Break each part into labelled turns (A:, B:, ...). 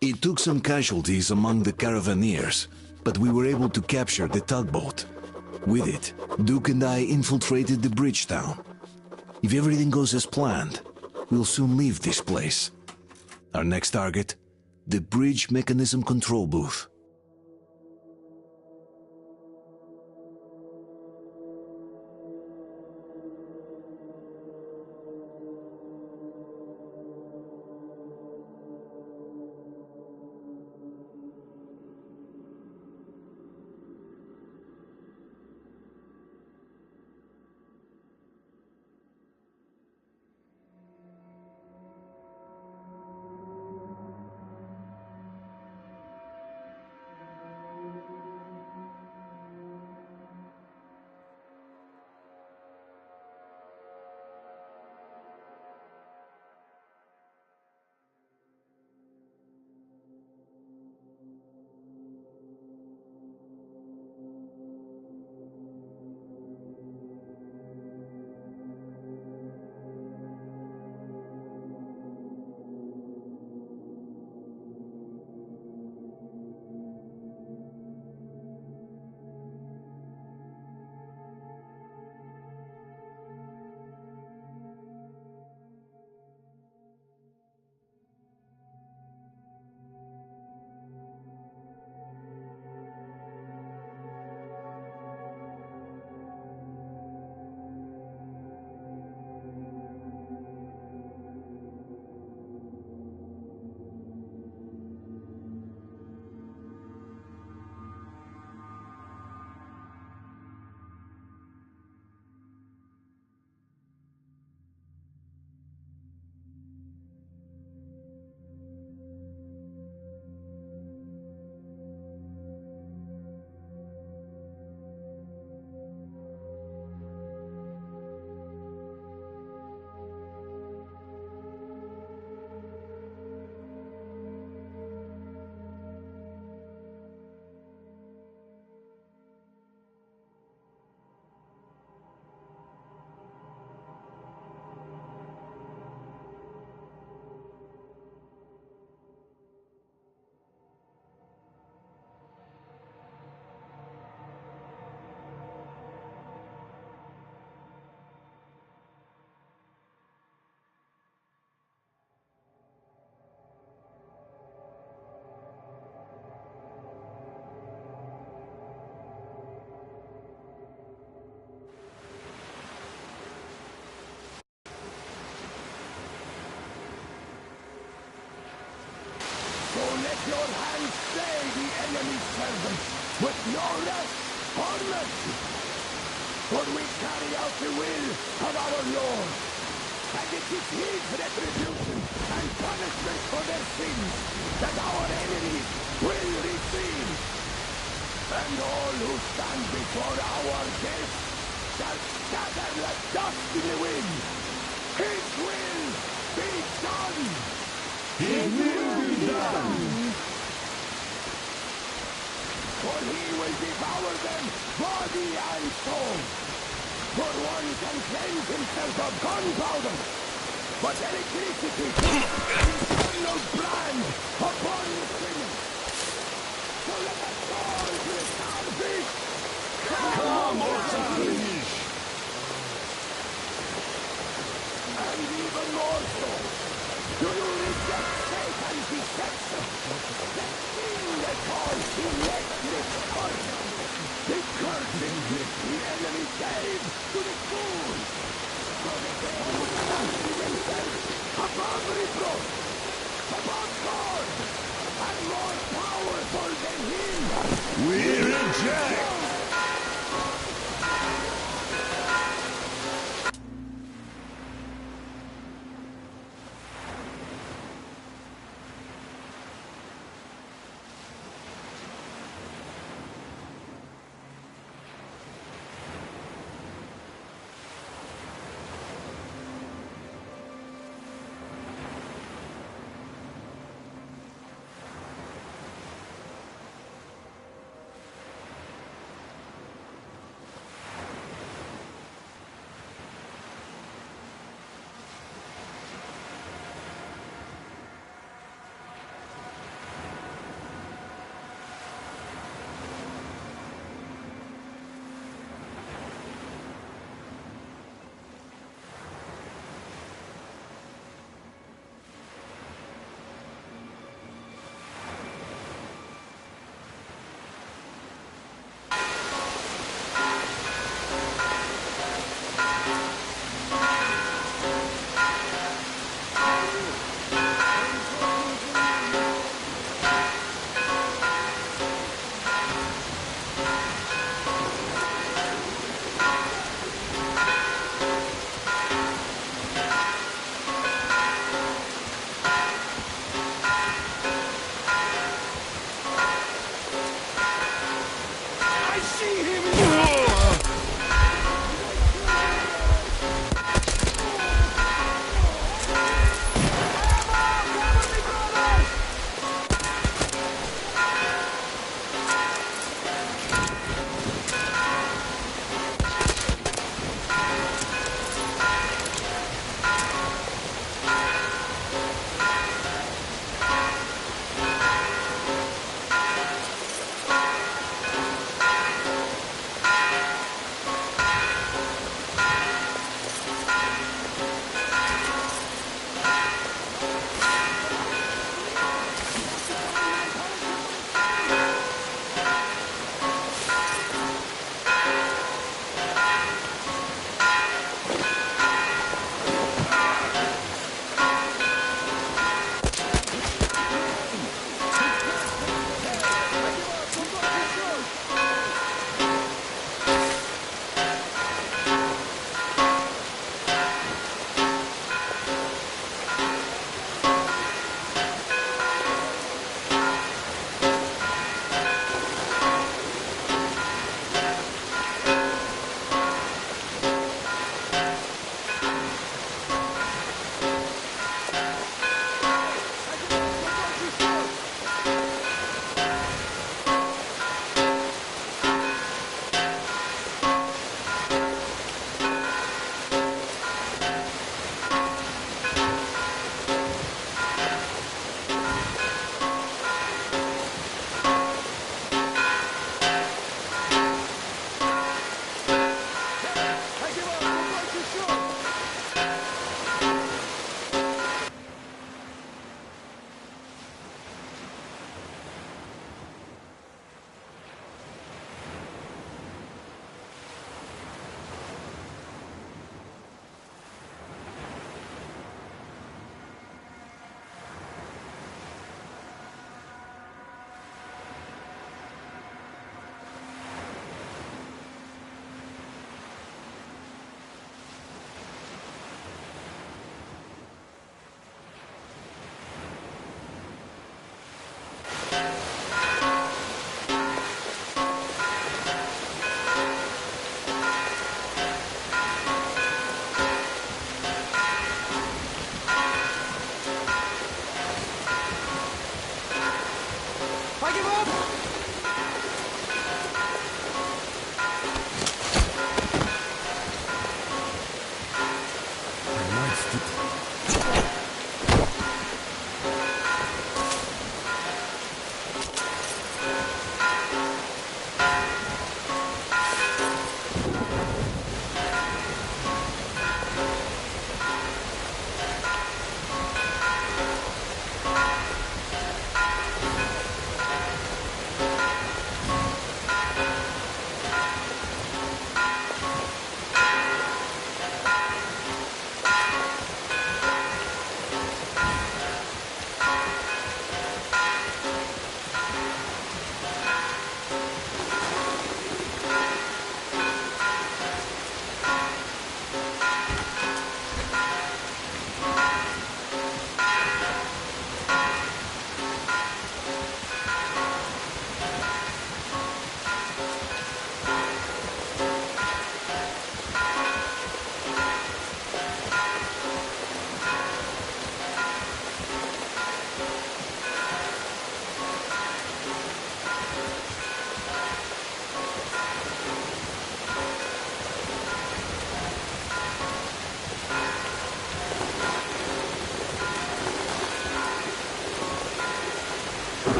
A: It took some casualties among the caravaneers, but we were able to capture the tugboat. With it, Duke and I infiltrated the bridge town. If everything goes as planned, we'll soon leave this place. Our next target, the bridge mechanism control booth.
B: Your hands slay the enemy's servants with no rest or mercy. For we carry out the will of our Lord, and it is His retribution and punishment for their sins that our enemies will receive. And all who stand before our gates shall scatter like dust in the wind. His will be done! His will be done! For He will devour them, body and soul. For one can cleanse himself of gunpowder, but electricity is eternal brand upon the sinner. So let us call to the salvage. Come, O salvage! And even more so, do you reject Satan's deception? The thing that calls electric current. The curtain which the enemy gave to the fools. So that they will fancy themselves above reproach, above God, and more powerful than Him.
A: We reject!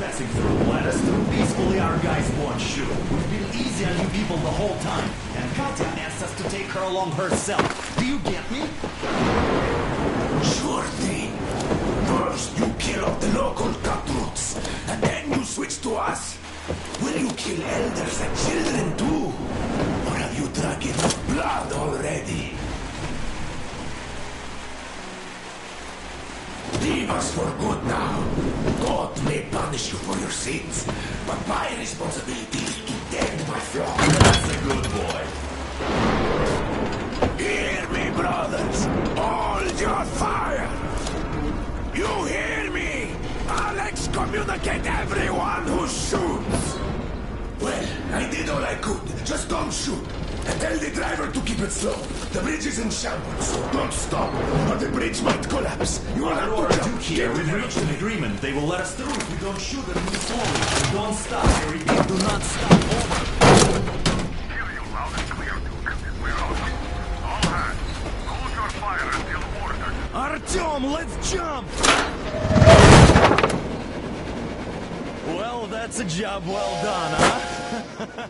C: passing through. Let us through peacefully, our guys won't shoot. We've been easy on you people the whole time, and Katya asked us to take her along herself. Do you get me?
B: Sure thing. First you kill off the local cutthroats, and then you switch to us. Will you kill elders and children too? Or have you drunk enough blood already? Leave us for good now. God may punish you for your sins, but my responsibility is to tend my flock.
C: That's a good boy.
B: Hear me, brothers! Hold your fire! You hear me? I'll excommunicate everyone who shoots! Well, I did all I could. Just don't shoot. And tell the driver to keep it slow. The bridge is in shambles, so don't stop, or the bridge might collapse. You will have to jump.
C: Here, we've reached an agreement. They will let us through if we don't shoot and move slowly. And don't stop, I repeat, do not stop. Over.
D: Hear you loud and clear, Duke. We're out. All hands, hold your fire until ordered.
C: Artyom, let's jump! Well, that's a job well done, huh?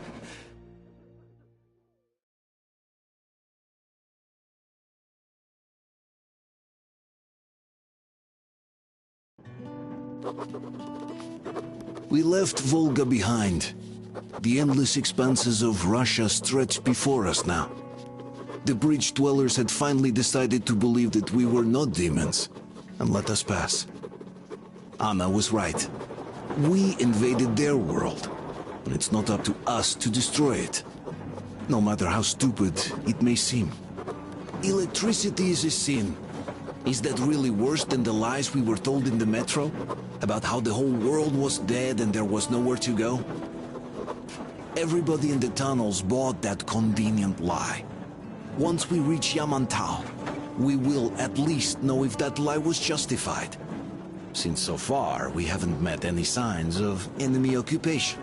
A: We left Volga behind. The endless expanses of Russia stretched before us now. The bridge dwellers had finally decided to believe that we were not demons, and let us pass. Anna was right. We invaded their world, and it's not up to us to destroy it, no matter how stupid it may seem. Electricity is a sin. Is that really worse than the lies we were told in the metro? About how the whole world was dead and there was nowhere to go? Everybody in the tunnels bought that convenient lie. Once we reach Yamantau, we will at least know if that lie was justified. Since so far, we haven't met any signs of enemy occupation.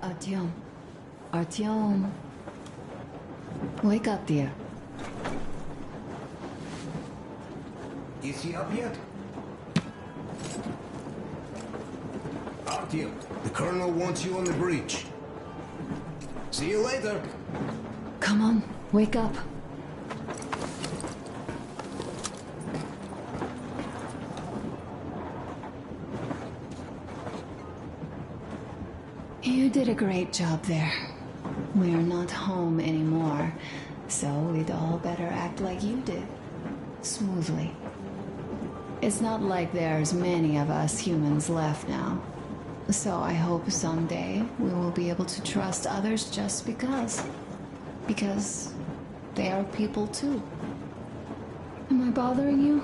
E: Artyom. Artyom. Wake up, dear.
F: Is he up yet? Artyom, the colonel wants you on the bridge. See you later.
E: Come on, wake up. You did a great job there. We're not home anymore, so we'd all better act like you did. Smoothly. It's not like there's many of us humans left now. So I hope someday we will be able to trust others just because. Because they are people too. Am I bothering you?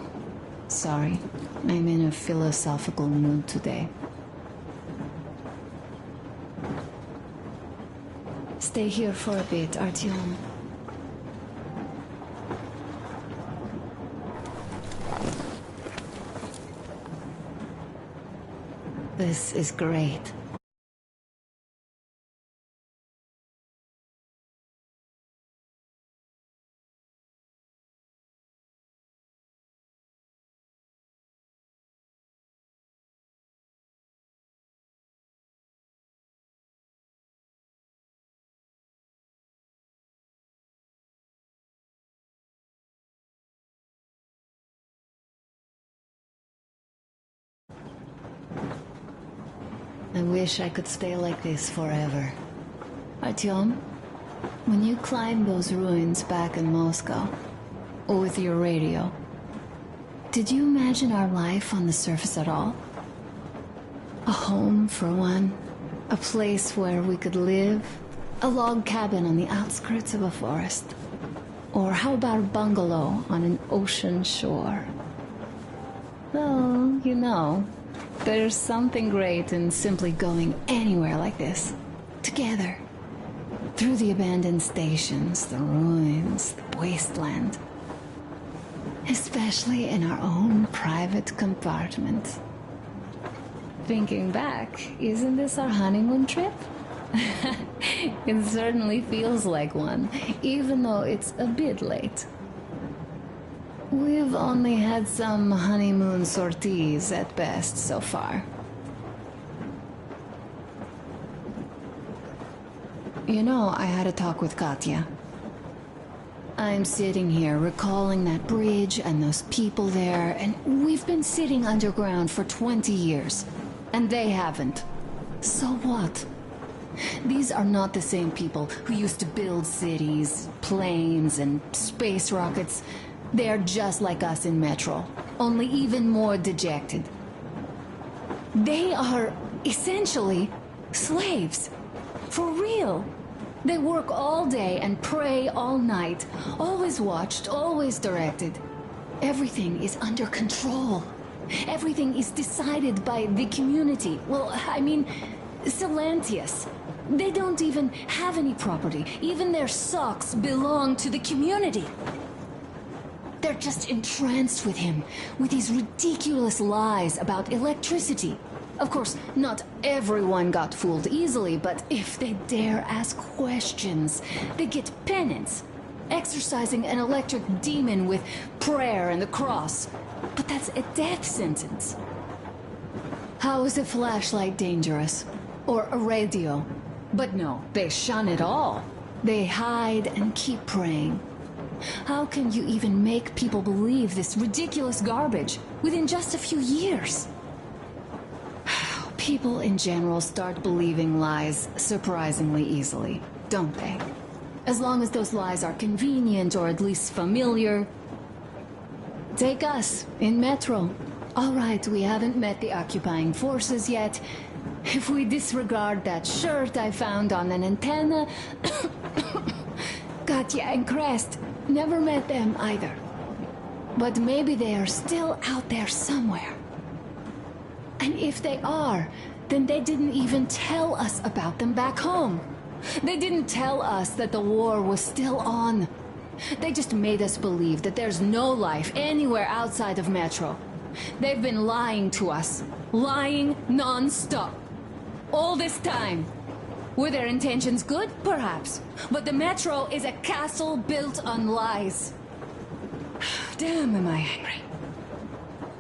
E: Sorry, I'm in a philosophical mood today. Stay here for a bit, Artyom. This is great. I wish I could stay like this forever. Artyom, when you climbed those ruins back in Moscow, with your radio, did you imagine our life on the surface at all? A home, for one. A place where we could live. A log cabin on the outskirts of a forest. Or how about a bungalow on an ocean shore? Well, you know, there's something great in simply going anywhere like this. together. Through the abandoned stations, the ruins, the wasteland. Especially in our own private compartment. Thinking back, isn't this our honeymoon trip? It certainly feels like one, even though it's a bit late. We've only had some honeymoon sorties at best so far. You know, I had a talk with Katya. I'm sitting here recalling that bridge and those people there, and we've been sitting underground for 20 years, and they haven't. So what? These are not the same people who used to build cities, planes, and space rockets. They're just like us in Metro, only even more dejected. They are essentially slaves. For real. They work all day and pray all night. Always watched, always directed. Everything is under control. Everything is decided by the community. Well, I mean, Silantius. They don't even have any property. Even their socks belong to the community. They're just entranced with him, with these ridiculous lies about electricity. Of course, not everyone got fooled easily, but if they dare ask questions, they get penance, exorcising an electric demon with prayer and the cross. But that's a death sentence. How is a flashlight dangerous? Or a radio? But no, they shun it all. They hide and keep praying. How can you even make people believe this ridiculous garbage within just a few years? People in general start believing lies surprisingly easily, don't they? As long as those lies are convenient or at least familiar. Take us, in Metro. All right, we haven't met the occupying forces yet. If we disregard that shirt I found on an antenna... Katya and Crest, never met them either. But maybe they are still out there somewhere. And if they are, then they didn't even tell us about them back home. They didn't tell us that the war was still on. They just made us believe that there's no life anywhere outside of Metro. They've been lying to us. Lying non-stop. All this time. Were their intentions good? Perhaps. But the Metro is a castle built on lies. Damn, am I angry.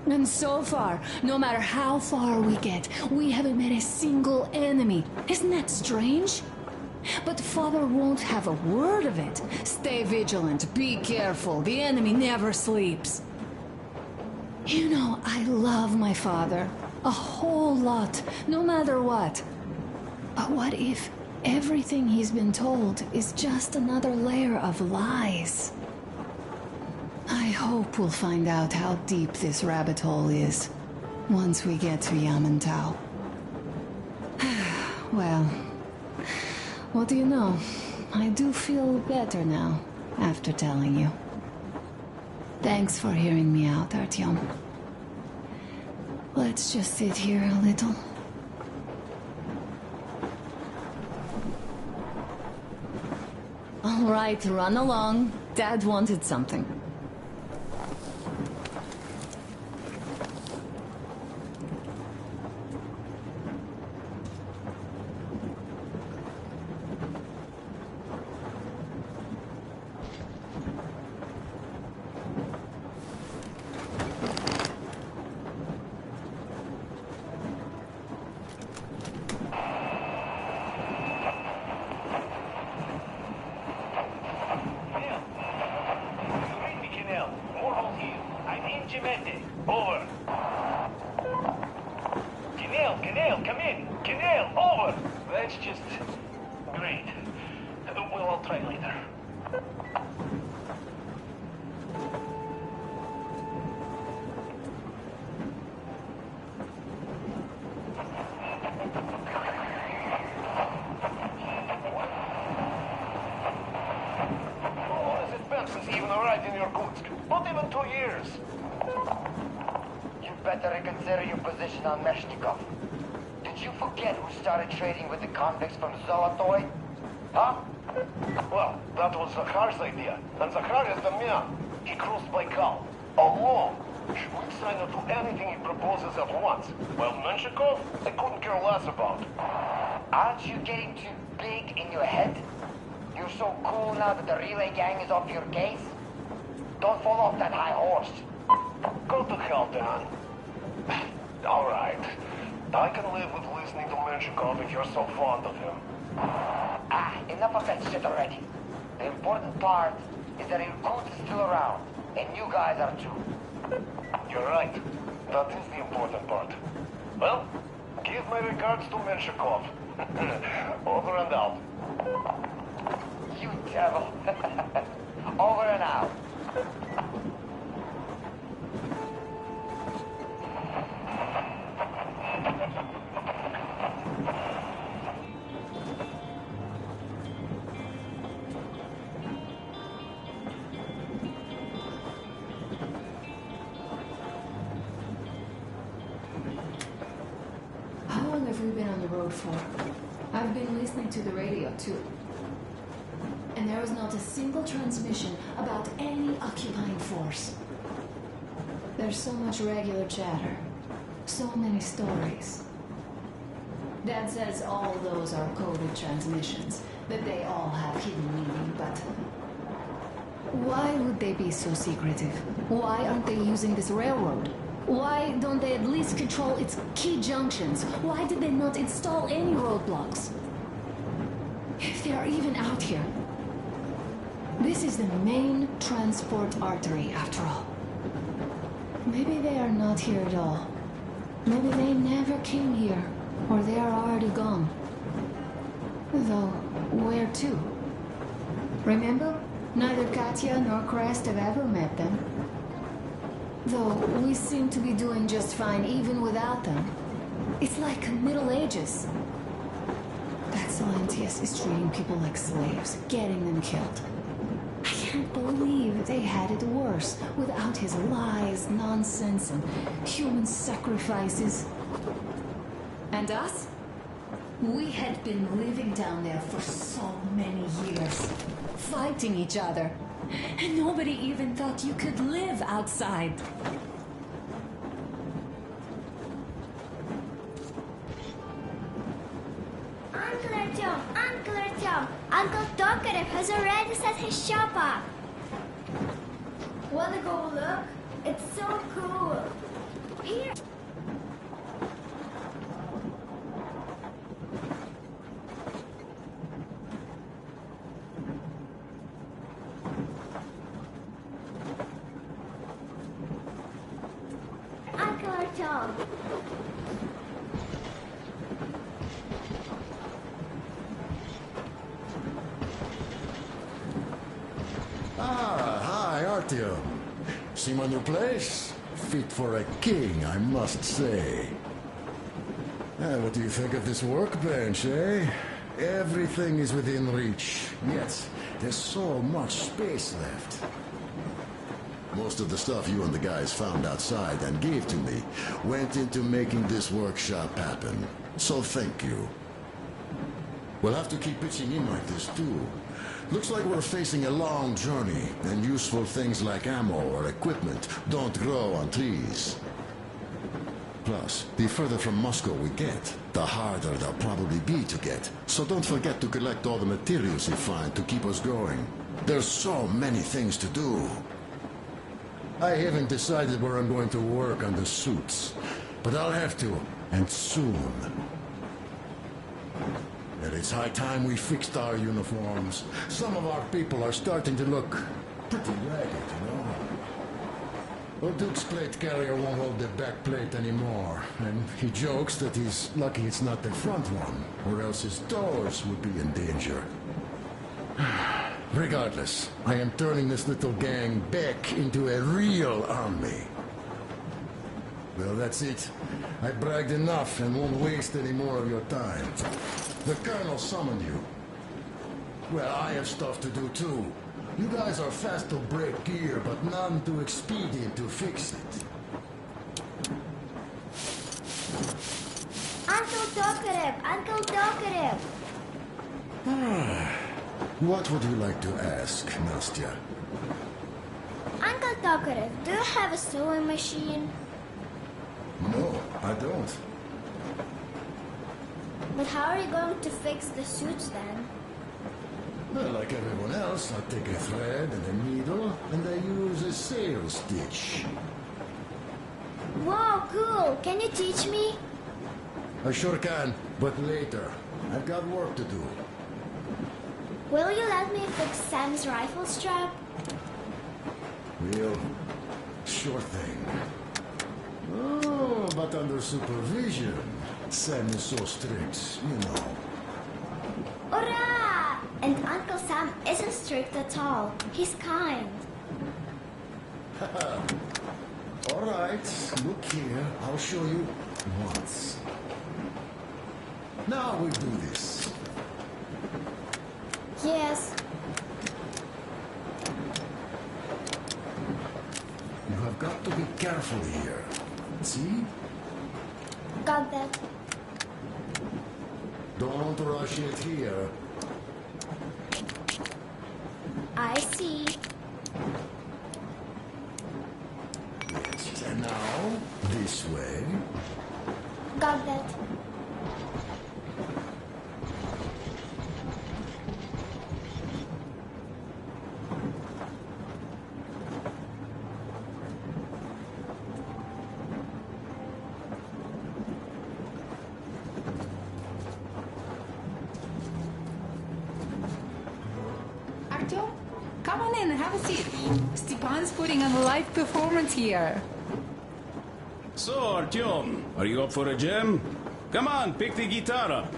E: And so far, no matter how far we get, we haven't met a single enemy. Isn't that strange? But Father won't have a word of it. Stay vigilant, be careful, the enemy never sleeps. You know, I love my father. A whole lot, no matter what. But what if everything he's been told is just another layer of lies? I hope we'll find out how deep this rabbit hole is once we get to Yamantau. Well, what do you know? I do feel better now after telling you. Thanks for hearing me out, Artyom. Let's just sit here a little. All right, run along. Dad wanted something.
D: Over. Canale, come in. Canale, over. That's just... great. Well, I'll try later. How long has it been since you even arrived in Irkutsk? Not even 2 years.
G: You better reconsider your position on Meshnikov. Did Did you forget who started trading with the convicts from Zolotoy? Huh?
D: Well, that was Zakhar's idea. And Zakhar is the man. He crossed Baikal. Alone. We sign up to anything he proposes at once. Well, Menshikov, I couldn't care less about.
G: Aren't you getting too big in your head? You're so cool now that the relay gang is off your case? Don't fall off that high horse.
D: Go to hell, Dan. All right. I can live with listening to Menshikov if you're so fond of him.
G: Enough of that shit already. The important part is that Irkut is still around, and you guys are too.
D: You're right. That is the important part. Well, give my regards to Menshikov. Over and out.
G: You devil. Over and out.
E: How long have we been on the road for? I've been listening to the radio too. And there was not a single transmission about any occupying force. There's so much regular chatter. So many stories. Dad says all those are coded transmissions, that they all have hidden meaning, but why would they be so secretive? Why aren't they using this railroad? Why don't they at least control its key junctions? Why did they not install any roadblocks? If they are even out here. This is the main transport artery, after all. Maybe they are not here at all. Maybe they never came here, or they are already gone. Though, where to? Remember? Neither Katya nor Crest have ever met them. Though, we seem to be doing just fine even without them. It's like Middle Ages. That Silentius is treating people like slaves, getting them killed. I can't believe they had it worse without his lies, nonsense, and human sacrifices. And us? We had been living down there for so many years, fighting each other. And nobody even thought you could live outside.
H: Uncle Artyom, Uncle Tokarev has already set his shop up. Wanna go look? It's so cool. Here. Uncle Artyom.
I: Hi, Artyom. See my new place? Fit for a king, I must say. What do you think of this workbench, eh? Everything is within reach, yet there's so much space left. Most of the stuff you and the guys found outside and gave to me went into making this workshop happen. So thank you. We'll have to keep pitching in like this too. Looks like we're facing a long journey, and useful things like ammo or equipment don't grow on trees. Plus, the further from Moscow we get, the harder they'll probably be to get. So don't forget to collect all the materials you find to keep us going. There's so many things to do. I haven't decided where I'm going to work on the suits, but I'll have to, and soon. And it's high time we fixed our uniforms. Some of our people are starting to look pretty ragged, you know? Well, Duke's plate carrier won't hold the back plate anymore, and he jokes that he's lucky it's not the front one, or else his toes would be in danger. Regardless, I am turning this little gang back into a real army. Well, that's it. I bragged enough and won't waste any more of your time. The Colonel summoned you. Well, I have stuff to do too. You guys are fast to break gear, but none too expedient to fix it.
H: Uncle Tokarev! Uncle Tokarev!
I: What would you like to ask, Nastya?
H: Uncle Tokarev, do you have a sewing machine?
I: No, I don't.
H: But how are you going to fix the suits then?
I: Well, like everyone else, I take a thread and a needle, and I use a sail stitch.
H: Wow, cool! Can you teach me?
I: I sure can, but later. I've got work to do.
H: Will you let me fix Sam's rifle strap?
I: Well, sure thing. Oh, but under supervision. Sam is so strict, you know.
H: Hurrah! And Uncle Sam isn't strict at all. He's kind.
I: All right, look here. I'll show you once. Now we do this.
H: Yes.
I: You have got to be careful here. See?
H: Got that.
I: Don't rush it here.
H: I see.
I: Yes, and now, this way.
H: Got that.
J: Artyom, come on in and have a seat. Stepan's putting on a live performance here.
K: So, Artyom, are you up for a jam? Come on, pick the guitar up.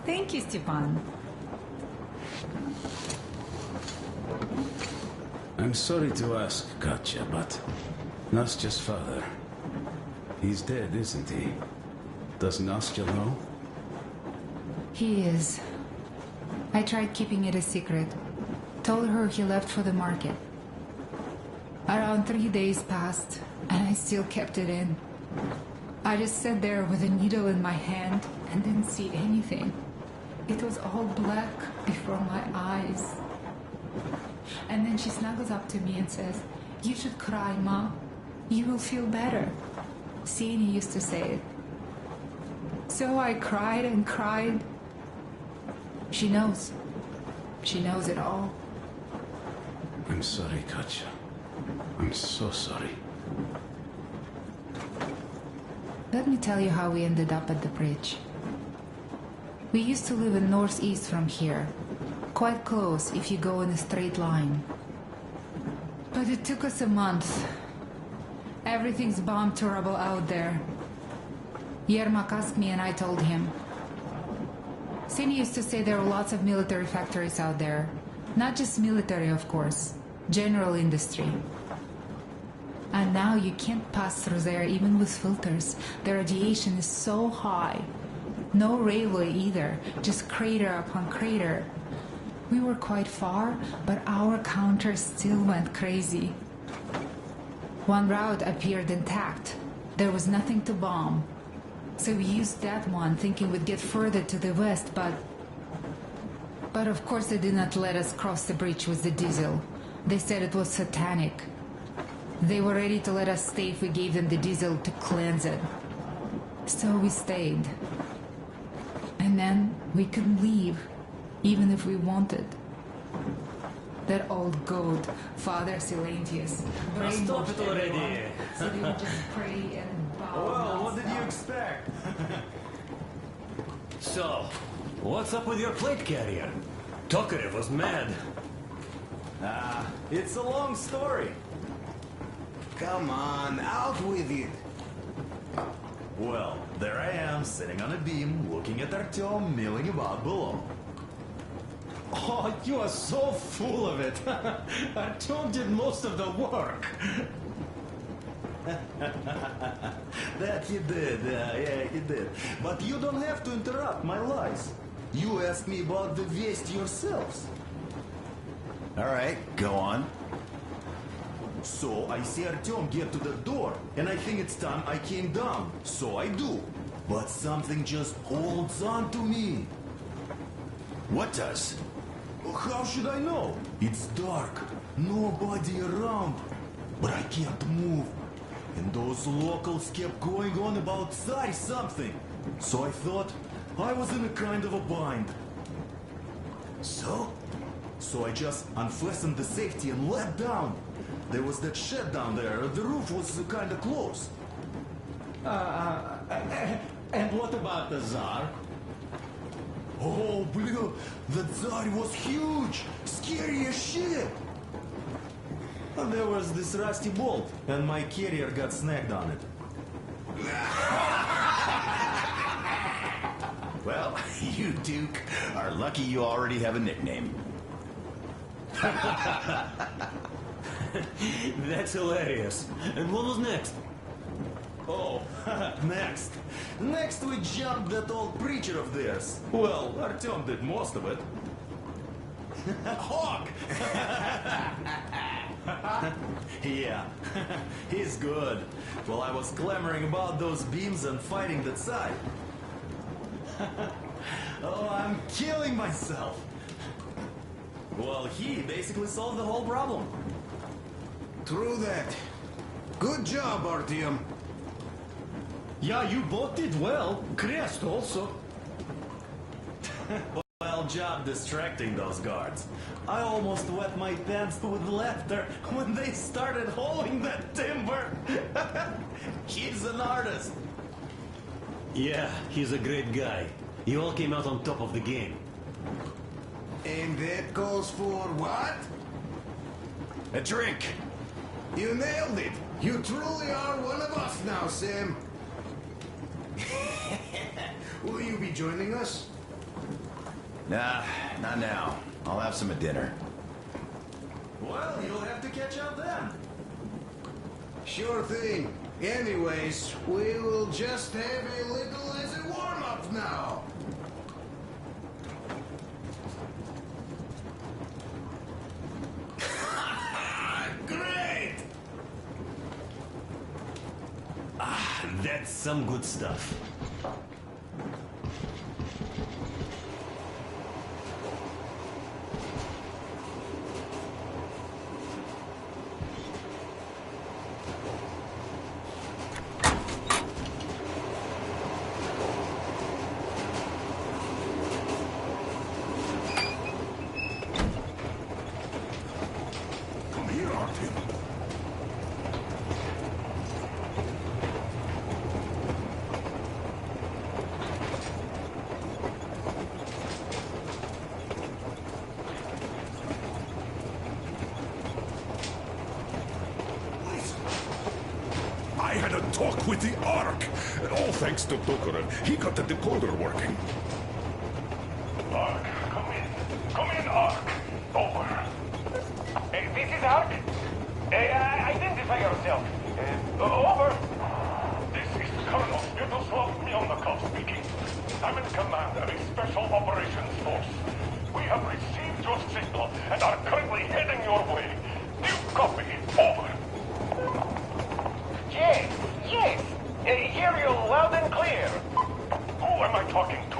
J: Thank you, Stepan.
K: I'm sorry to ask, Katya, but Nastya's father, he's dead, isn't he? Does Nastya know?
J: He is. I tried keeping it a secret. Told her he left for the market. Around 3 days passed, and I still kept it in. I just sat there with a needle in my hand and didn't see anything. It was all black before my eyes. And then she snuggles up to me and says, "You should cry, Ma. You will feel better." Sienna used to say it. So I cried and cried. She knows. She knows it all.
K: I'm sorry, Katya. I'm so sorry.
J: Let me tell you how we ended up at the bridge. We used to live in northeast from here. Quite close if you go in a straight line. But it took us a month. Everything's bomb terrible out there. Yermak asked me and I told him. Sienna used to say there were lots of military factories out there. Not just military, of course. General industry. And now you can't pass through there even with filters. The radiation is so high. No railway either, just crater upon crater. We were quite far, but our counter still went crazy. One route appeared intact. There was nothing to bomb. So we used that one, thinking we'd get further to the west, but of course they did not let us cross the bridge with the diesel. They said it was satanic. They were ready to let us stay if we gave them the diesel to cleanse it. So we stayed. And then we couldn't leave, even if we wanted. That old goat, Father Silentius,
C: Stop it already.
J: everyone, so they would just pray and bow.
C: Well, what did you
J: nonstop.
C: expect? So, what's up with your plate carrier? Tokarev was mad. It's a long story.
F: Come on, out with it.
C: Well, there I am, sitting on a beam, looking at Artyom milling about below. Oh, you are so full of it. Artyom did most of the work. That he did, yeah, he did. But you don't have to interrupt my lies. You asked me about the Vest yourselves.
L: All right, go on.
C: So I see Artyom get to the door, and I think it's time I came down. So I do. But something just holds on to me.
L: What does?
C: How should I know? It's dark, nobody around. But I can't move. And those locals kept going on about Tsar something. So I thought I was in a kind of a bind.
L: So?
C: So I just unfastened the safety and let down. There was that shed down there. The roof was kind of closed. And what about the Tsar? Oh, blue, the Tsar was huge, scary as shit. And there was this rusty bolt, and my carrier got snagged on it.
L: Well, you, Duke, are lucky you already have a nickname.
C: That's hilarious. And what was next? Oh, next. Next we jumped that old preacher of theirs. Well, Artyom did most of it. Hawk! Yeah, he's good. While I was clamoring about those beams and fighting that side. Oh, I'm killing myself. Well, he basically solved the whole problem.
F: True that. Good job, Artyom.
C: Yeah, you both did well. Crest also. Well, job distracting those guards. I almost wet my pants with laughter when they started hauling that timber. He's an artist. Yeah, he's a great guy. You all came out on top of the game.
F: And that calls for what?
L: A drink.
F: You nailed it. You truly are one of us now, Sam. Will you be joining us?
L: Nah, not now. I'll have some at dinner.
C: Well, you'll have to catch up then.
F: Sure thing. Anyways, we will just have a little as a warm-up now.
C: Great! That's some good stuff.
B: Come here, Artyom. I had a talk with the Ark. All thanks to Tokarev. He got the decoder working. Ark, come in. Come in, Ark. Over.
D: This is Ark. Identify yourself. Over.
B: This is Colonel Sviatoslav Melnikov speaking. I'm in command of a special operations force. We have received your signal and are currently heading your way. Do you copy? Over.
D: Yes. Hear you loud and clear.
B: Who am I talking to?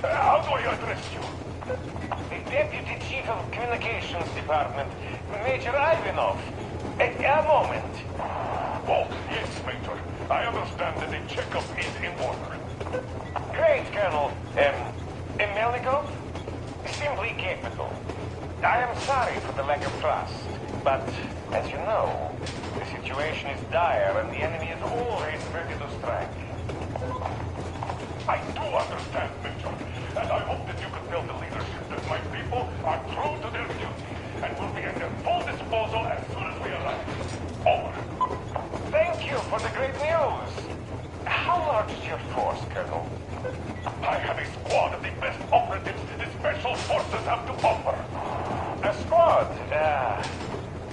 B: How do I address you?
D: The Deputy Chief of Communications Department, Major Ivanov. A moment.
B: Oh, yes, Major.
D: I understand that the checkup is in order. Great, Colonel. Melnikov? Simply capital. I am sorry for the lack of trust, but as you know, the situation is dire and the enemy is always ready to strike. I do understand, Major, and I hope that you can tell the leadership that my people are true to their duty and will be at their full disposal as soon as we arrive. Over. Thank you for the great news. How large is your force, Colonel? I have a squad of the best operatives the Special Forces have to offer. A squad?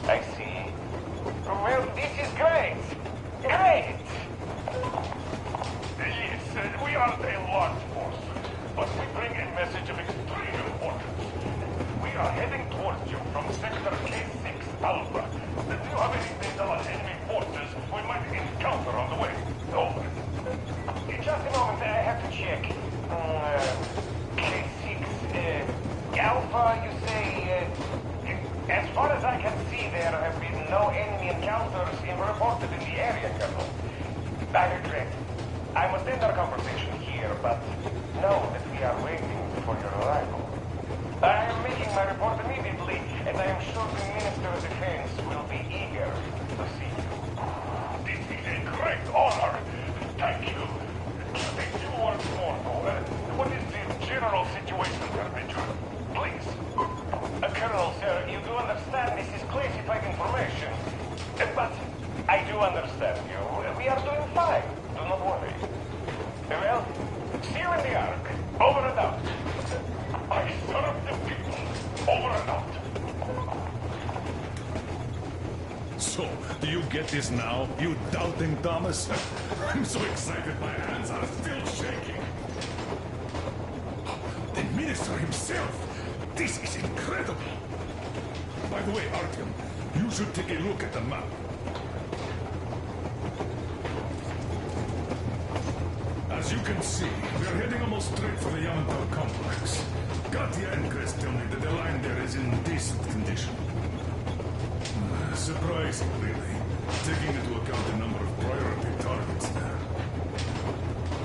D: I see. Well, this is great. Great! Yes, we are a large force, but we bring a message of extreme importance. We are heading towards you from Sector K6 Alpha. Do you have any data on enemy forces we might encounter on the way? Over. Just a moment, I have to check. K6, Alpha, you say, as far as I can see, there have been no enemy encounters reported in the area, Colonel. I regret. I must end our conversation here, but know that we are waiting for your arrival. I am making my report immediately, and I am sure the Minister of Defense will be eager to see you. This is a great honor. Thank you. Just a few words more, though. What is the general situation, Major? Please. Colonel, sir, you do understand this is classified information. But I do understand you. We are doing fine. Do not worry. Well, see you in the Ark. Over and out. I serve the people. Over and out.
M: So, do you get this now, you doubting Thomas? I'm so excited my hands are still shaking. The Minister himself! This is incredible! By the way, Artyom, you should take a look at the map. As you can see, we are heading almost straight for the Yamantau complex. Katya and Chris tell me that the line there is in decent condition. Surprising, really, taking into account the number of priority targets there.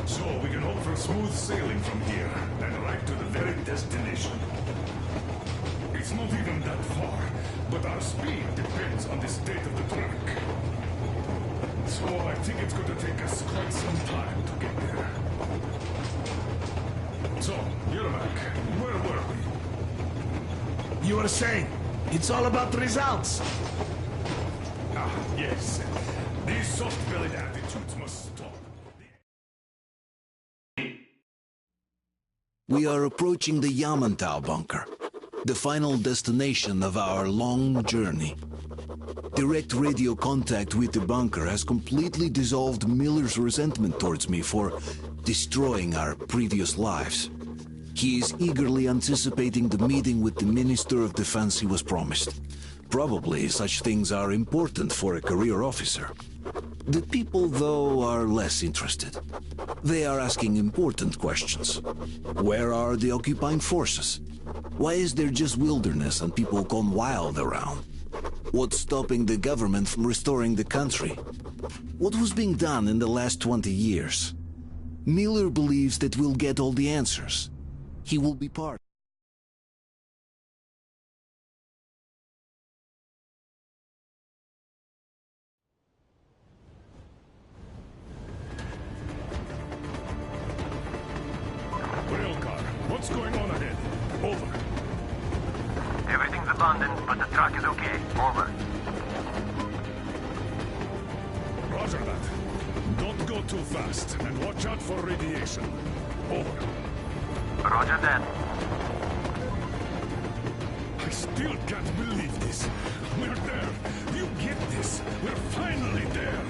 M: So, we can hope for smooth sailing from here, and right to the very destination. It's not even that far, but our speed depends on the state of the track. So, I think it's going to take us quite some time to get there. So, Yermak, where were we?
A: You were saying, it's all about the results.
M: Yes. These soft-bellied attitudes must stop.
A: We are approaching the Yamantau bunker, the final destination of our long journey. Direct radio contact with the bunker has completely dissolved Miller's resentment towards me for destroying our previous lives. He is eagerly anticipating the meeting with the Minister of Defense he was promised. Probably such things are important for a career officer. The people, though, are less interested. They are asking important questions. Where are the occupying forces? Why is there just wilderness and people gone wild around? What's stopping the government from restoring the country? What was being done in the last 20 years? Miller believes that we'll get all the answers. He will be part.
M: What's going on ahead? Over.
D: Everything's abandoned, but the truck is okay. Over.
M: Roger that. Don't go too fast, and watch out for radiation. Over.
D: Roger that.
M: I still can't believe this. We're there. You get this. We're finally there.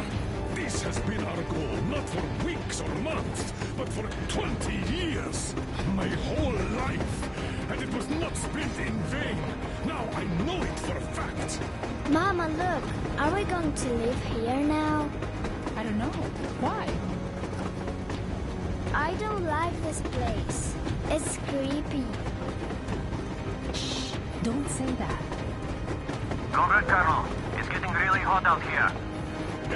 M: This has been our goal, not for weeks or months, but for 20 years. My whole life. And it was not spent in vain. Now I know it for a fact.
H: Mama, look. Are we going to live here now?
J: I don't know. Why?
H: I don't like this place. It's creepy.
J: Shh. Don't say that.
D: Comrade Colonel, it's getting really hot out here.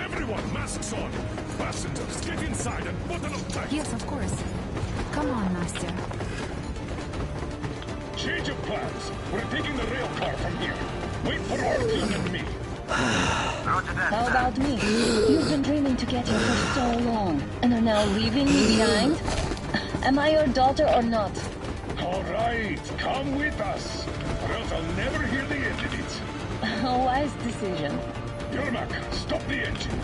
M: Everyone, masks on! passengers, get inside and button up tight.
J: Yes, of course. Come on, Nastya.
M: Change of plans. We're taking the rail car from here. Wait for Artyom and me.
N: How about me? You've been dreaming to get here for so long, and are now leaving me behind? Am I your daughter or not?
M: All right, come with us, or else I'll never hear the end of it.
N: A wise decision.
M: Yermak, stop the engine.